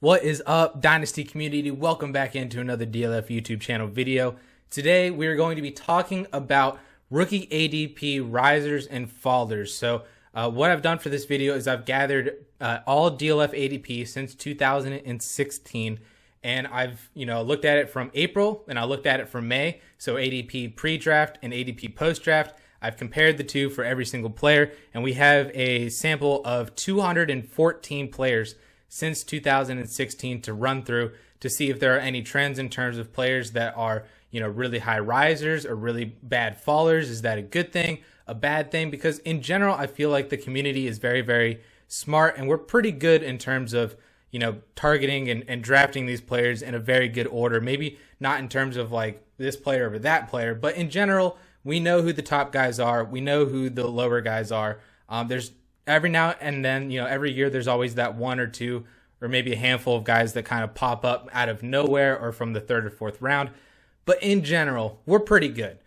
What is up, Dynasty community? Welcome back into another DLF YouTube channel video. Today, we are going to be talking about rookie ADP risers and fallers. So what I've done for this video is I've gathered all DLF ADP since 2016, and I've looked at it from April and I looked at it from May. So ADP pre-draft and ADP post-draft. I've compared the two for every single player, and we have a sample of 214 players since 2016 to run through to see if there are any trends in terms of players that are, really high risers or really bad fallers. Is that a good thing, a bad thing? Because in general, I feel like the community is very, very smart, and we're pretty good in terms of, targeting and drafting these players in a very good order. Maybe not in terms of like this player over that player, but in general, we know who the top guys are. We know who the lower guys are. There's every now and then, every year there's always that one or two or maybe a handful of guys that kind of pop up out of nowhere or from the third or fourth round. But in general, we're pretty good.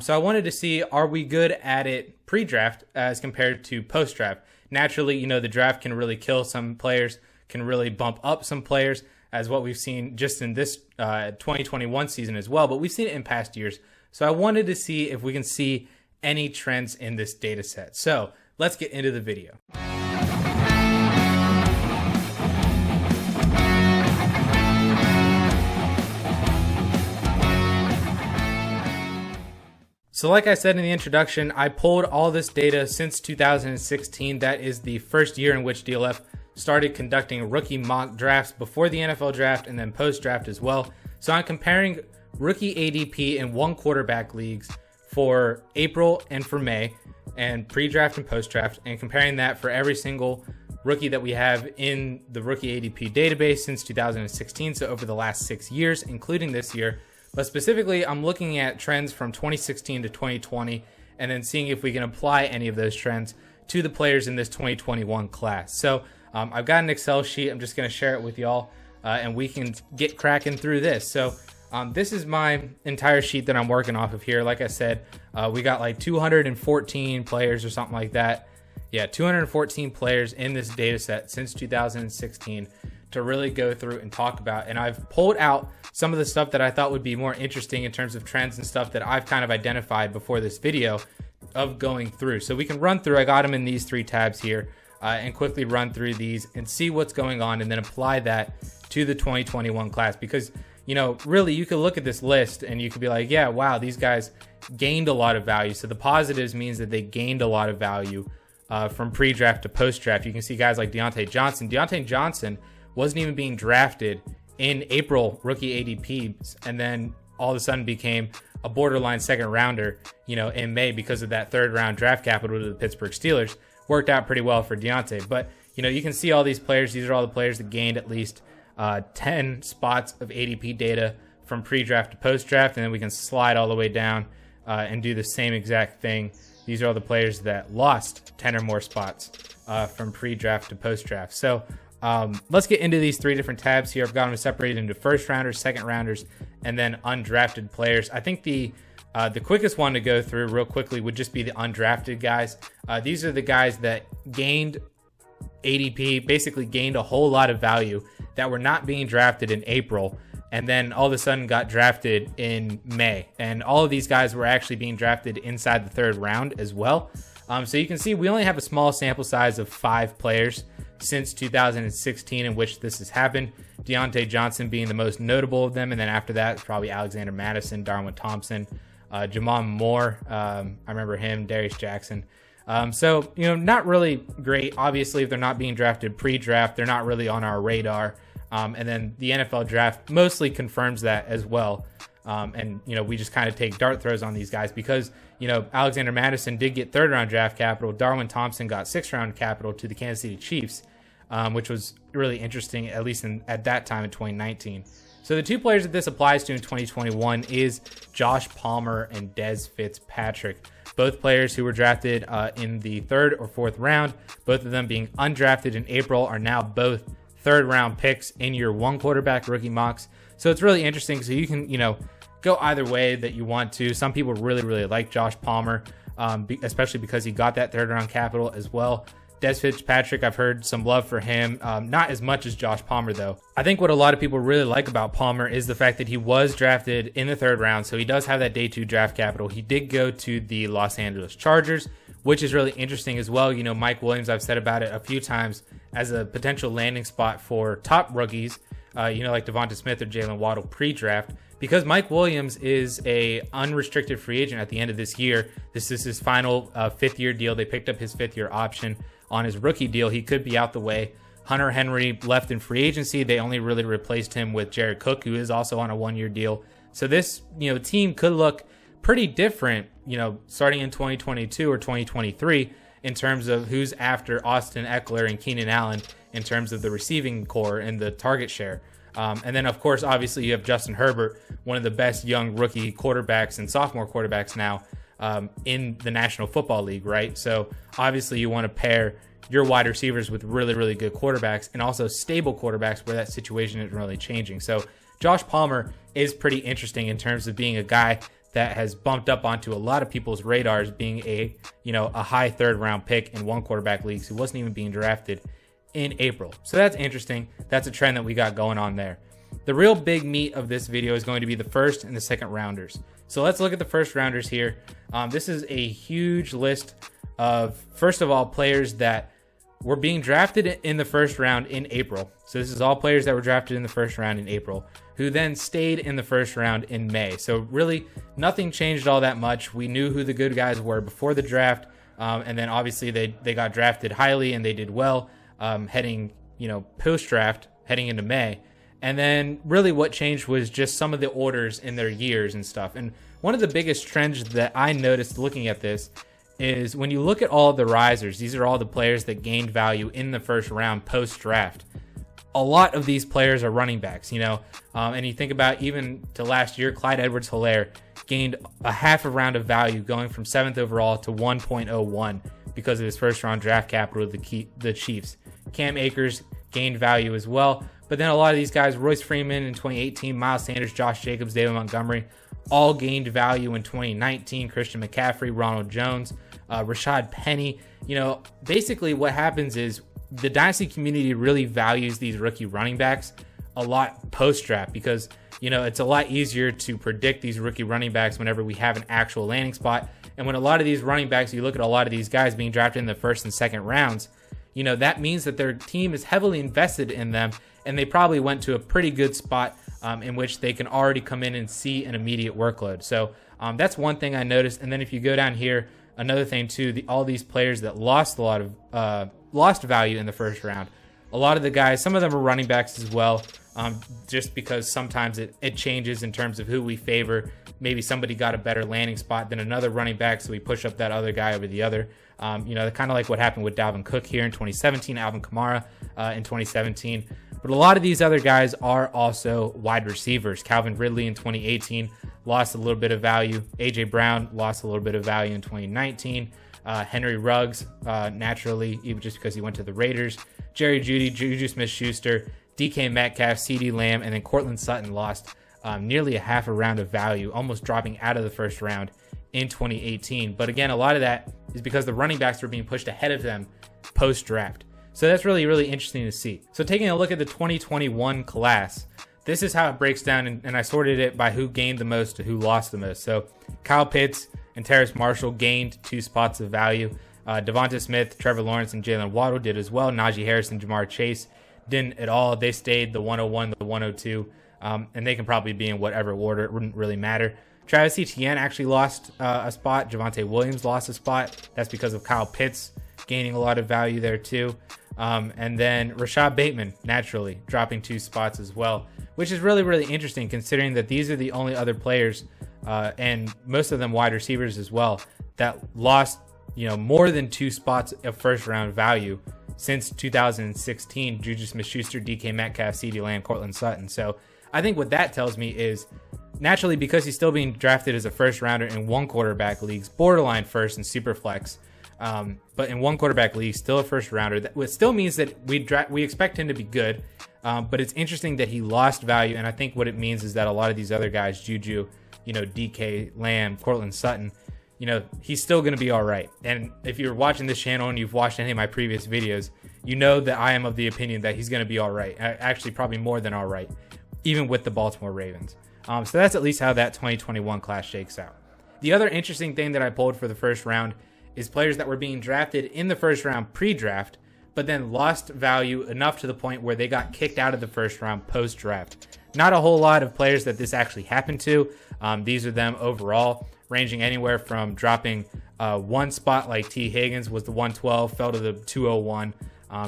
So I wanted to see, are we good at it pre-draft as compared to post-draft? Naturally, the draft can really kill some players, can really bump up some players, as what we've seen just in this 2021 season as well. But we've seen it in past years. So I wanted to see if we can see any trends in this data set. So let's get into the video. So like I said in the introduction, I pulled all this data since 2016. That is the first year in which DLF started conducting rookie mock drafts before the NFL draft and then post-draft as well. So I'm comparing rookie ADP in one quarterback leagues for April and for May, and pre-draft and post-draft, and comparing that for every single rookie that we have in the rookie ADP database since 2016, so over the last 6 years, including this year. But specifically, I'm looking at trends from 2016 to 2020, and then seeing if we can apply any of those trends to the players in this 2021 class. So I've got an Excel sheet. I'm just going to share it with y'all, and we can get cracking through this. So this is my entire sheet that I'm working off of here. Like I said, we got like 214 players or something like that. Yeah, 214 players in this data set since 2016 to really go through and talk about. And I've pulled out some of the stuff that I thought would be more interesting in terms of trends and stuff that I've kind of identified before this video of going through. So we can run through, I got them in these three tabs here, and quickly run through these and see what's going on and then apply that to the 2021 class. Because really, you could look at this list and you could be like, yeah, wow, these guys gained a lot of value. So the positives means that they gained a lot of value from pre-draft to post-draft. You can see guys like Diontae Johnson. Diontae Johnson wasn't even being drafted in April rookie ADPs, and then all of a sudden became a borderline second rounder, in May because of that third round draft capital to the Pittsburgh Steelers. Worked out pretty well for Diontae. But, you can see all these players. These are all the players that gained at least 10 spots of ADP data from pre-draft to post-draft, and then we can slide all the way down and do the same exact thing. These are all the players that lost 10 or more spots from pre-draft to post-draft. So let's get into these three different tabs here. I've got them separated into first rounders, second rounders, and then undrafted players. I think the quickest one to go through real quickly would just be the undrafted guys. These are the guys that gained ADP, basically gained a whole lot of value that were not being drafted in April, and then all of a sudden got drafted in May. And all of these guys were actually being drafted inside the third round as well. So you can see we only have a small sample size of 5 players since 2016 in which this has happened. Diontae Johnson being the most notable of them, and then after that, it's probably Alexander Mattison, Darwin Thompson, Jamon Moore. I remember him, Darius Jackson. So, not really great. Obviously, if they're not being drafted pre-draft, they're not really on our radar. And then the NFL draft mostly confirms that as well. And we just kind of take dart throws on these guys because, Alexander Mattison did get third round draft capital. Darwin Thompson got sixth round capital to the Kansas City Chiefs, which was really interesting, at least at that time in 2019. So the two players that this applies to in 2021 is Josh Palmer and Dez Fitzpatrick. Both players who were drafted in the third or fourth round, both of them being undrafted in April, are now both third round picks in your one quarterback rookie mocks. So it's really interesting. So you can, go either way that you want to. Some people really, really like Josh Palmer, especially because he got that third round capital as well. Des Fitzpatrick, I've heard some love for him. Not as much as Josh Palmer, though. I think what a lot of people really like about Palmer is the fact that he was drafted in the 3rd round, so he does have that day 2 draft capital. He did go to the Los Angeles Chargers, which is really interesting as well. You know, Mike Williams, I've said about it a few times, as a potential landing spot for top rookies, like Devonta Smith or Jalen Waddle pre-draft. Because Mike Williams is a unrestricted free agent at the end of this year. This is his final 5th-year deal. They picked up his 5th-year option on his rookie deal. He could be out the way. Hunter Henry left in free agency. They only really replaced him with Jared Cook, who is also on a 1-year deal. So this, team could look pretty different, starting in 2022 or 2023 in terms of who's after Austin Eckler and Keenan Allen in terms of the receiving core and the target share. And then, of course, obviously you have Justin Herbert, one of the best young rookie quarterbacks and sophomore quarterbacks now in the National Football League, right? So obviously you want to pair your wide receivers with really, really good quarterbacks and also stable quarterbacks where that situation isn't really changing. So Josh Palmer is pretty interesting in terms of being a guy that has bumped up onto a lot of people's radars, being a high 3rd round pick in 1 quarterback leagues who wasn't even being drafted in April. So that's interesting. That's a trend that we got going on there. The real big meat of this video is going to be the 1st and the 2nd rounders. So let's look at the 1st rounders here. This is a huge list of, first of all, players that were being drafted in the 1st round in April. So this is all players that were drafted in the 1st round in April, who then stayed in the 1st round in May. So really nothing changed all that much. We knew who the good guys were before the draft. And then obviously they got drafted highly and they did well. Heading post-draft, heading into May. And then really what changed was just some of the orders in their years and stuff. And one of the biggest trends that I noticed looking at this is when you look at all of the risers, these are all the players that gained value in the 1st round post-draft. A lot of these players are running backs, and you think about even to last year, Clyde Edwards-Helaire gained a half a round of value going from 7th overall to 1.01 because of his 1st round draft capital with the Chiefs. Cam Akers gained value as well. But then a lot of these guys, Royce Freeman in 2018, Miles Sanders, Josh Jacobs, David Montgomery, all gained value in 2019. Christian McCaffrey, Ronald Jones, Rashad Penny. Basically what happens is the Dynasty community really values these rookie running backs a lot post-draft because, it's a lot easier to predict these rookie running backs whenever we have an actual landing spot. And when a lot of these running backs, you look at a lot of these guys being drafted in the 1st and 2nd rounds, that means that their team is heavily invested in them, and they probably went to a pretty good spot in which they can already come in and see an immediate workload. So that's one thing I noticed. And then if you go down here, another thing too, all these players that lost a lot of lost value in the 1st round. A lot of the guys, some of them are running backs as well, just because sometimes it changes in terms of who we favor. Maybe somebody got a better landing spot than another running back, so we push up that other guy over the other. Kind of like what happened with Dalvin Cook here in 2017, Alvin Kamara in 2017. But a lot of these other guys are also wide receivers. Calvin Ridley in 2018 lost a little bit of value. A.J. Brown lost a little bit of value in 2019. Henry Ruggs, naturally, even just because he went to the Raiders. Jerry Jeudy, Juju Smith-Schuster, DK Metcalf, CeeDee Lamb, and then Cortland Sutton lost nearly a half a round of value, almost dropping out of the 1st round in 2018. But again, a lot of that is because the running backs were being pushed ahead of them post-draft. So that's really, really interesting to see. So taking a look at the 2021 class, this is how it breaks down, and I sorted it by who gained the most to who lost the most. So Kyle Pitts and Terrace Marshall gained 2 spots of value. Devonta Smith, Trevor Lawrence, and Jalen Waddle did as well. Najee Harris and Jamar Chase didn't at all. They stayed the 101, the 102, and they can probably be in whatever order. It wouldn't really matter. Travis Etienne actually lost a spot. Javonte Williams lost a spot. That's because of Kyle Pitts gaining a lot of value there too. And then Rashad Bateman, naturally, dropping 2 spots as well, which is really, really interesting considering that these are the only other players, and most of them wide receivers as well, that lost more than 2 spots of 1st round value since 2016. Juju Smith-Schuster, DK Metcalf, CeeDee Lamb, Cortland Sutton. So I think what that tells me is, naturally, because he's still being drafted as a 1st rounder in 1 quarterback leagues, borderline 1st and super flex, but in 1 quarterback league, still a 1st rounder. That still means that we expect him to be good, but it's interesting that he lost value. And I think what it means is that a lot of these other guys, Juju, DK, Lamb, Cortland Sutton, he's still going to be all right. And if you're watching this channel and you've watched any of my previous videos, you know that I am of the opinion that he's going to be all right. Actually, probably more than all right, even with the Baltimore Ravens. So that's at least how that 2021 class shakes out. The other interesting thing that I pulled for the first round is players that were being drafted in the first round pre-draft, but then lost value enough to the point where they got kicked out of the first round post-draft. Not a whole lot of players that this actually happened to. These are them overall, ranging anywhere from dropping one spot, like T. Higgins was the 112, fell to the 201,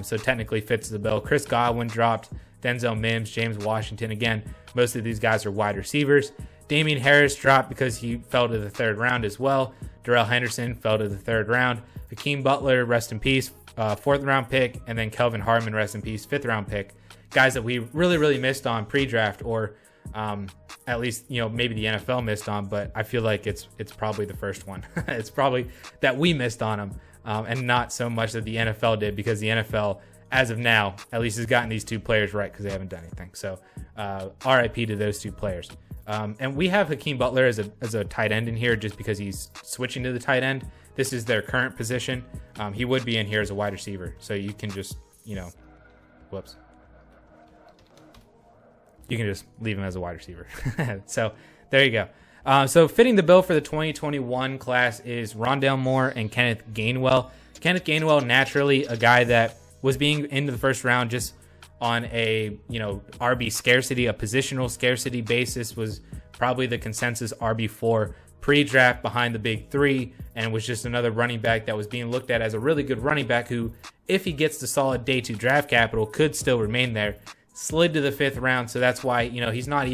so technically fits the bill. Chris Godwin dropped, Denzel Mims, James Washington. Again, most of these guys are wide receivers. Damian Harris dropped because he fell to the third round as well. Darrell Henderson fell to the third round. Hakeem Butler, rest in peace, fourth round pick. And then Kelvin Harmon, rest in peace, fifth round pick. Guys that we really missed on pre-draft, or at least, maybe the NFL missed on, but I feel like it's probably the first one. It's probably that we missed on them, and not so much that the NFL did, because the NFL, as of now, at least has gotten these two players right because they haven't done anything. So RIP to those two players. And we have Hakeem Butler as a tight end in here just because he's switching to the tight end. This is their current position. He would be in here as a wide receiver. So you can just, whoops. You can just leave him as a wide receiver. So there you go. So fitting the bill for the 2021 class is Rondale Moore and Kenneth Gainwell. Kenneth Gainwell, naturally a guy that was being into the first round just on a RB scarcity, a positional scarcity basis, was probably the consensus RB4 pre-draft behind the big three, and was just another running back that was being looked at as a really good running back who, if he gets the solid day 2 draft capital, could still remain there. Slid to the 5th round, so that's why he's not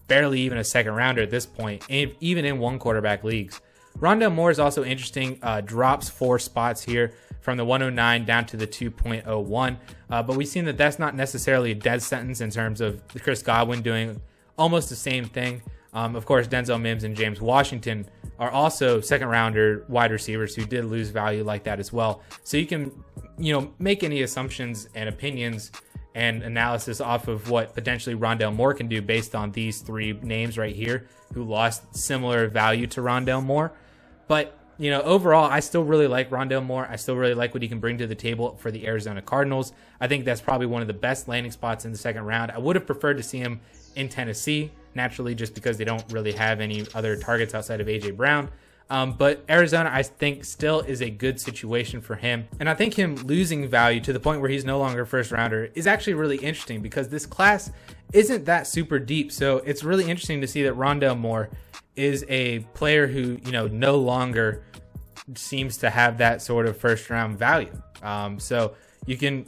barely even a second rounder at this point, even in one quarterback leagues. Rondale Moore is also interesting. Drops 4 spots here from the 109 down to the 2.01. But we've seen that that's not necessarily a dead sentence in terms of Chris Godwin doing almost the same thing. Of course, Denzel Mims and James Washington are also second rounder wide receivers who did lose value like that as well. So you can, make any assumptions and opinions and analysis off of what potentially Rondale Moore can do based on these 3 names right here who lost similar value to Rondale Moore. But, overall, I still really like Rondale Moore. I still really like what he can bring to the table for the Arizona Cardinals. I think that's probably one of the best landing spots in the second round. I would have preferred to see him in Tennessee, naturally, just because they don't really have any other targets outside of A.J. Brown. But Arizona, I think, still is a good situation for him. And I think him losing value to the point where he's no longer a first rounder is actually really interesting, because this class isn't that super deep. So it's really interesting to see that Rondale Moore is a player who, no longer seems to have that sort of first round value. So you can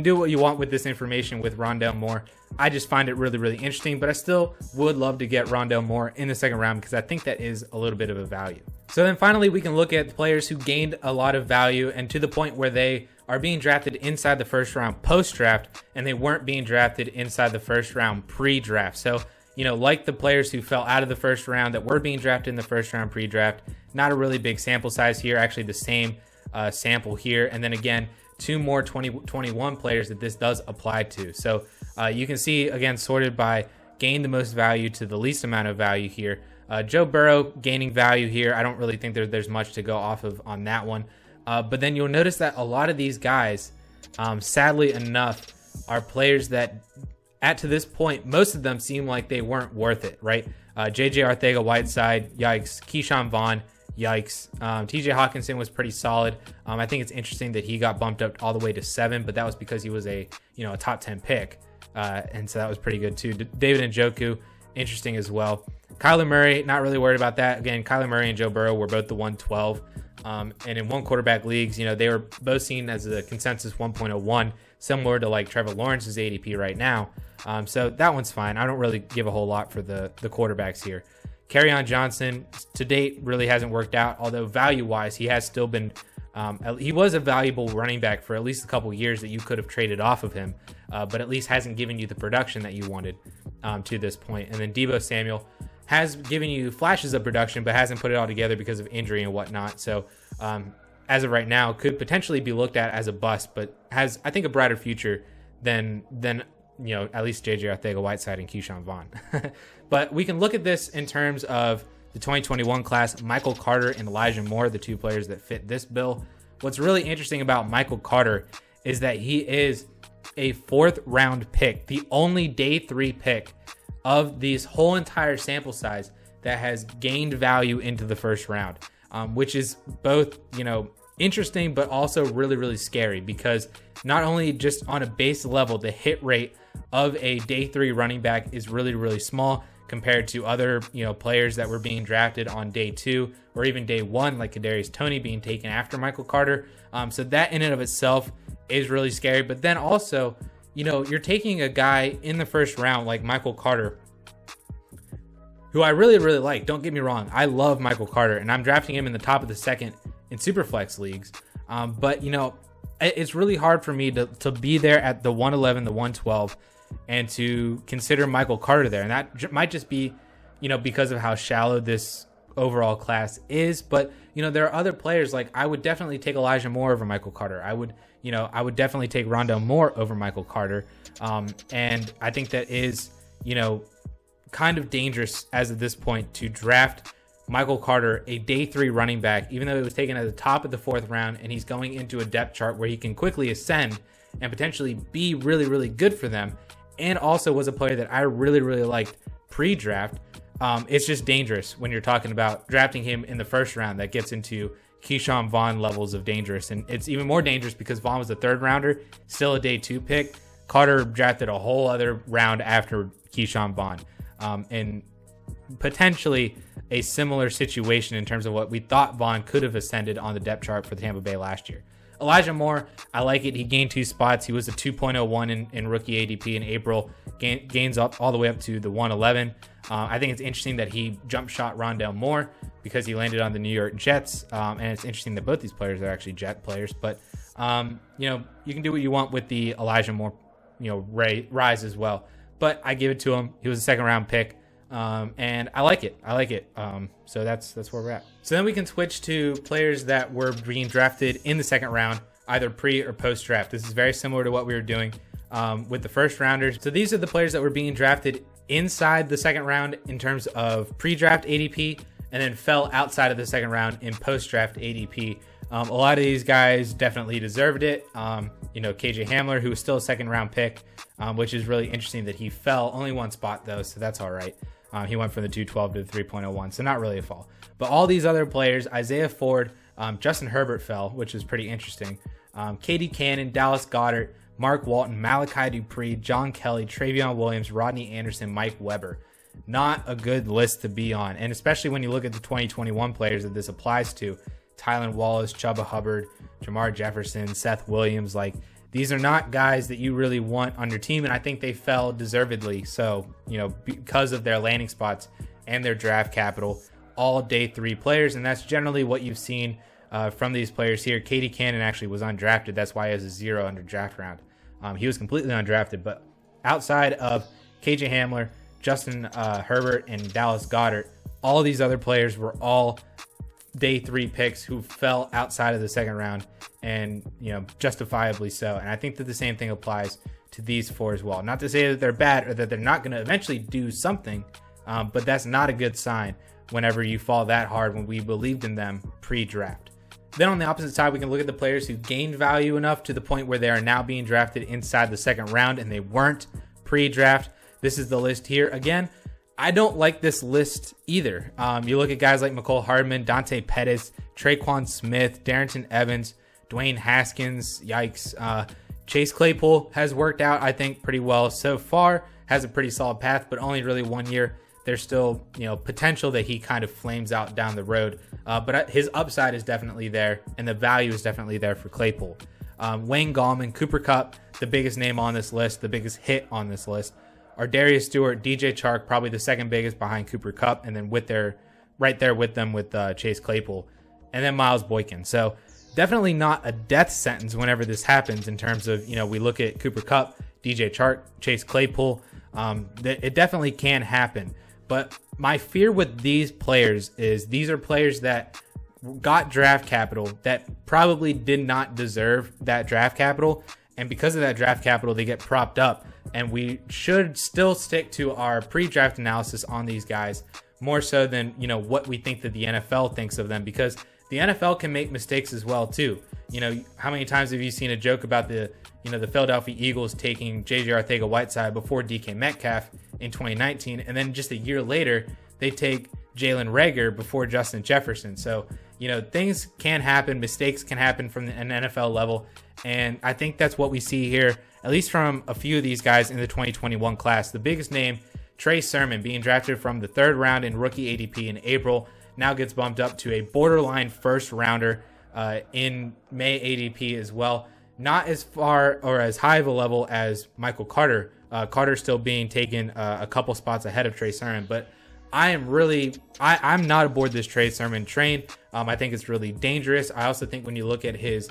do what you want with this information with Rondale Moore. I just find it really interesting, but I still would love to get Rondale Moore in the second round because I think that is a little bit of a value. So then finally, we can look at players who gained a lot of value and to the point where they are being drafted inside the first round post-draft, and they weren't being drafted inside the first round pre-draft. So, like the players who fell out of the first round that were being drafted in the first round pre-draft, not a really big sample size here, actually the same sample here. And then again, 2 more 2021 players that this does apply to. So you can see, again, sorted by gained the most value to the least amount of value here. Joe Burrow gaining value here. I don't really think there's much to go off of on that one. But then you'll notice that a lot of these guys, sadly enough, are players that, to this point, most of them seem like they weren't worth it, right? J.J. Arcega-Whiteside, yikes. Keyshawn Vaughn, yikes. TJ Hawkinson was pretty solid. I think it's interesting that he got bumped up all the way to 7, but that was because he was a top 10 pick. And so that was pretty good too. David Njoku, interesting as well. Kyler Murray, not really worried about that. Again, Kyler Murray and Joe Burrow were both the 112. And in one quarterback leagues, they were both seen as a consensus 1.01, similar to like Trevor Lawrence's ADP right now. So that one's fine. I don't really give a whole lot for the quarterbacks here. Kerryon Johnson, to date, really hasn't worked out, although value-wise, he has still been he was a valuable running back for at least a couple years that you could have traded off of him, but at least hasn't given you the production that you wanted to this point. And then Deebo Samuel has given you flashes of production, but hasn't put it all together because of injury and whatnot. So as of right now, could potentially be looked at as a bust, but has, I think, a brighter future than at least J.J. Arcega-Whiteside and Keyshawn Vaughn. But we can look at this in terms of the 2021 class, Michael Carter and Elijah Moore, the two players that fit this bill. What's really interesting about Michael Carter is that he is a 4th round pick, the only day 3 pick of this whole entire sample size that has gained value into the 1st round, which is both, interesting, but also really, really scary, because not only just on a base level, the hit rate of a day 3 running back is really, really small compared to other, players that were being drafted on day 2 or even day 1, like Kadarius Toney being taken after Michael Carter. So that in and of itself is really scary. But then also, you're taking a guy in the 1st round like Michael Carter, who I really, really like. Don't get me wrong. I love Michael Carter, and I'm drafting him in the top of the 2nd in Superflex leagues. But, it's really hard for me to be there at the 111, the 112, and to consider Michael Carter there. And that might just be, because of how shallow this overall class is. But, there are other players. Like, I would definitely take Elijah Moore over Michael Carter. I would definitely take Rondale Moore over Michael Carter. And I think that is, kind of dangerous as of this point to draft Michael Carter, a day 3 running back, even though it was taken at the top of the 4th round, and he's going into a depth chart where he can quickly ascend and potentially be really, really good for them. And also was a player that I really, really liked pre-draft. It's just dangerous when you're talking about drafting him in the 1st round. That gets into Keyshawn Vaughn levels of dangerous. And it's even more dangerous because Vaughn was a 3rd rounder, still a day 2 pick. Carter drafted a whole other round after Keyshawn Vaughn. And potentially a similar situation in terms of what we thought Vaughn could have ascended on the depth chart for Tampa Bay last year. Elijah Moore, I like it. He gained 2 spots. He was a 2.01 in rookie ADP in April. Gains up all the way up to the 111. I think it's interesting that he jump shot Rondale Moore because he landed on the New York Jets. And it's interesting that both these players are actually Jet players. But, you can do what you want with the Elijah Moore, rise as well. But I give it to him. He was a 2nd round pick. And I like it. So that's where we're at. So then we can switch to players that were being drafted in the 2nd round, either pre or post draft. This is very similar to what we were doing with the 1st rounders. So these are the players that were being drafted inside the 2nd round in terms of pre-draft ADP, and then fell outside of the 2nd round in post-draft ADP. A lot of these guys definitely deserved it. KJ Hamler, who was still a 2nd round pick, which is really interesting that he fell only 1 spot though, so that's all right. He went from the 212 to the 3.01, so not really a fall. But all these other players, Isaiah Ford, Justin Herbert fell, which is pretty interesting. Katie Cannon, Dallas Goedert, Mark Walton, Malachi Dupree, John Kelly, Travion Williams, Rodney Anderson, Mike Weber. Not a good list to be on, and especially when you look at the 2021 players that this applies to. Tylan Wallace, Chuba Hubbard, Jamar Jefferson, Seth Williams. Like, these are not guys that you really want on your team, and I think they fell deservedly. So, because of their landing spots and their draft capital, all day 3 players, and that's generally what you've seen from these players here. Katie Cannon actually was undrafted. That's why he has a 0 under draft round. He was completely undrafted, but outside of KJ Hamler, Justin Herbert, and Dallas Goedert, all these other players were all day 3 picks who fell outside of the 2nd round, and justifiably so. And I think that the same thing applies to these 4 as well. Not to say that they're bad or that they're not going to eventually do something, but that's not a good sign whenever you fall that hard when we believed in them pre-draft. Then on the opposite side, we can look at the players who gained value enough to the point where they are now being drafted inside the 2nd round and they weren't pre-draft. This is the list here. Again, I don't like this list either. You look at guys like Mecole Hardman, Dante Pettis, Traquan Smith, Darrington Evans, Dwayne Haskins. Yikes. Chase Claypool has worked out, I think, pretty well so far. Has a pretty solid path, but only really 1 year. There's still, potential that he kind of flames out down the road. But his upside is definitely there, and the value is definitely there for Claypool. Wayne Gallman, Cooper Kupp, the biggest name on this list, the biggest hit on this list. Darius Stewart, DJ Chark, probably the 2nd biggest behind Cooper Kupp, and then right there with them with Chase Claypool, and then Miles Boykin. So definitely not a death sentence whenever this happens in terms of, we look at Cooper Kupp, DJ Chark, Chase Claypool. It definitely can happen. But my fear with these players is these are players that got draft capital that probably did not deserve that draft capital. And because of that draft capital, they get propped up. And we should still stick to our pre-draft analysis on these guys more so than, you know, what we think that the NFL thinks of them, because the NFL can make mistakes as well too. You know, how many times have you seen a joke about the Philadelphia Eagles taking JJ Arcega-Whiteside before DK Metcalf in 2019, and then just a year later they take Jalen Reagor before Justin Jefferson. So, you know, things can happen, mistakes can happen from an NFL level, and I think that's what we see here, at least from a few of these guys in the 2021 class. The biggest name, Trey Sermon, being drafted from the 3rd round in rookie ADP in April, now gets bumped up to a borderline first rounder in May ADP as well. Not as far or as high of a level as Michael Carter. Carter still being taken a couple spots ahead of Trey Sermon, but I'm not aboard this Trey Sermon train. I think it's really dangerous. I also think when you look at his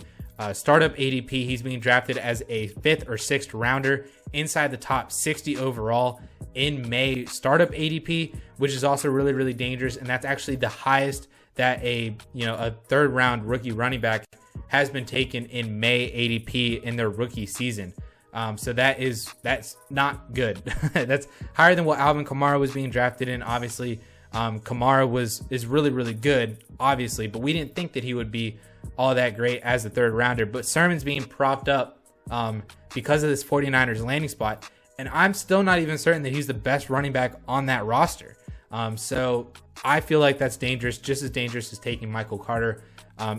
startup ADP, he's being drafted as a 5th or 6th rounder inside the top 60 overall in May startup ADP, which is also really, really dangerous. And that's actually the highest that a 3rd round rookie running back has been taken in May ADP in their rookie season. So that's not good. That's higher than what Alvin Kamara was being drafted in. Obviously, Kamara is really, really good, obviously, but we didn't think that he would be all that great as a 3rd rounder. But Sermon's being propped up because of this 49ers landing spot, and I'm still not even certain that he's the best running back on that roster. So I feel like that's dangerous, just as dangerous as taking Michael Carter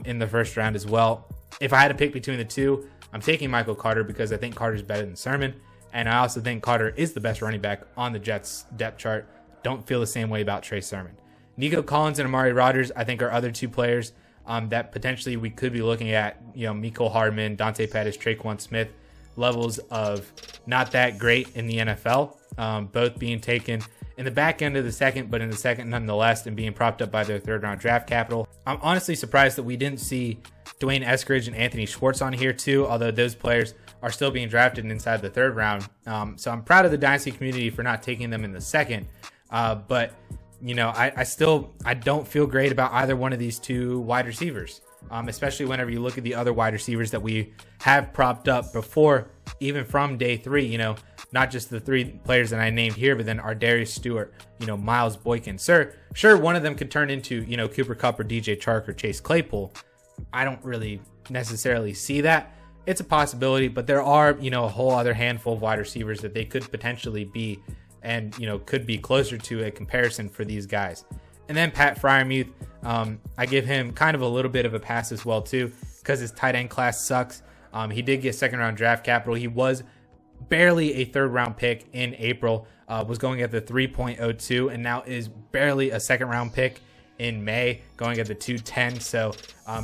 in the 1st round as well. If I had to pick between the two, I'm taking Michael Carter because I think Carter's better than Sermon, and I also think Carter is the best running back on the Jets depth chart. Don't feel the same way about Trey Sermon. Nico Collins and Amari Rodgers, I think, are other two players that potentially we could be looking at. You know, Mecole Hardman, Dante Pettis, Traquan Smith, levels of not that great in the NFL, both being taken in the back end of the 2nd, but in the 2nd nonetheless, and being propped up by their 3rd round draft capital. I'm honestly surprised that we didn't see Dwayne Eskridge and Anthony Schwartz on here too, although those players are still being drafted inside the 3rd round. So I'm proud of the Dynasty community for not taking them in the 2nd. But, you know, I don't feel great about either one of these two wide receivers, especially whenever you look at the other wide receivers that we have propped up before, even from day 3, you know, not just the 3 players that I named here, but then Ardarius Stewart, you know, Miles Boykin. Sure, one of them could turn into, you know, Cooper Kupp or DJ Chark or Chase Claypool. I don't really necessarily see that. It's a possibility, but there are, you know, a whole other handful of wide receivers that they could potentially be, and, you know, could be closer to a comparison for these guys. And then Pat Freiermuth, I give him kind of a little bit of a pass as well too, because his tight end class sucks. He did get 2nd round draft capital. He was barely a 3rd round pick in April, was going at the 3.02, and now is barely a 2nd round pick in May, going at the 210. So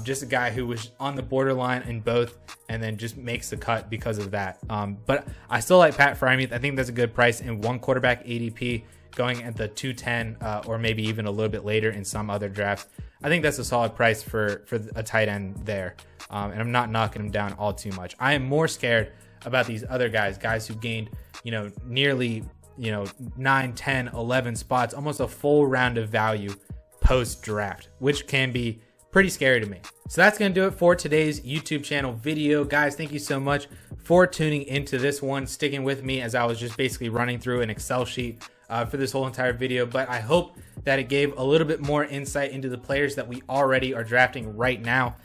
just a guy who was on the borderline in both, and then just makes the cut because of that. But I still like Pat Freiermuth. I think that's a good price in one quarterback ADP, going at the 210 or maybe even a little bit later in some other drafts. I think that's a solid price for a tight end there. And I'm not knocking him down all too much. I am more scared about these other guys who gained, you know, nearly, you know, 9, 10, 11 spots, almost a full round of value post-draft, which can be pretty scary to me. So that's going to do it for today's YouTube channel video. Guys, thank you so much for tuning into this one, sticking with me as I was just basically running through an Excel sheet for this whole entire video. But I hope that it gave a little bit more insight into the players that we already are drafting right now,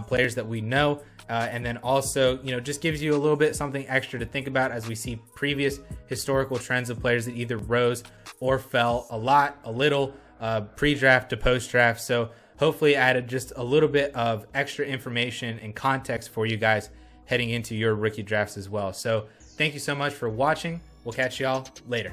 players that we know, and then also, you know, just gives you a little bit something extra to think about as we see previous historical trends of players that either rose or fell a lot, a little, pre-draft to post-draft. So hopefully added just a little bit of extra information and context for you guys heading into your rookie drafts as well. So thank you so much for watching. We'll catch y'all later.